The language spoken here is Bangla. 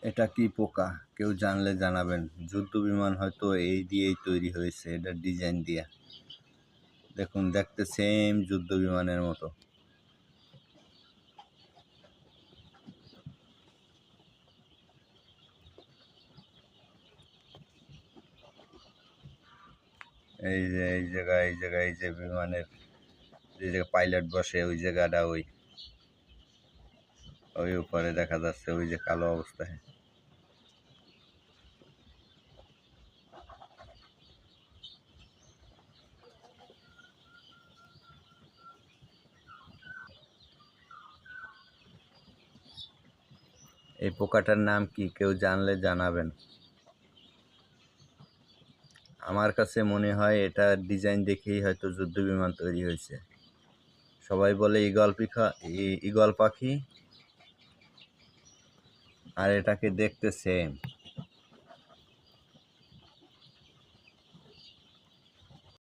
এটা কি পোকা? কেউ জানলে জানাবেন। যুদ্ধ বিমান হয়তো এই দিয়েই তৈরি হয়েছে, এটার ডিজাইন দিয়া। দেখুন, দেখতে সেম যুদ্ধ বিমানের মতো। এই যে বিমানের যে জায়গায় পাইলট বসে, ওই জায়গাটা ওই উপরে দেখা যাচ্ছে, ওই যে কালো অবস্থায়। এই পোকাটার নাম কি? কেউ জানলে জানাবেন। আমার কাছে মনে হয় এটা ডিজাইন দেখেই হয়তো যুদ্ধ বিমান তৈরি হয়েছে। সবাই বলে ঈগল পাখি, আর এটাকে দেখতে সেম।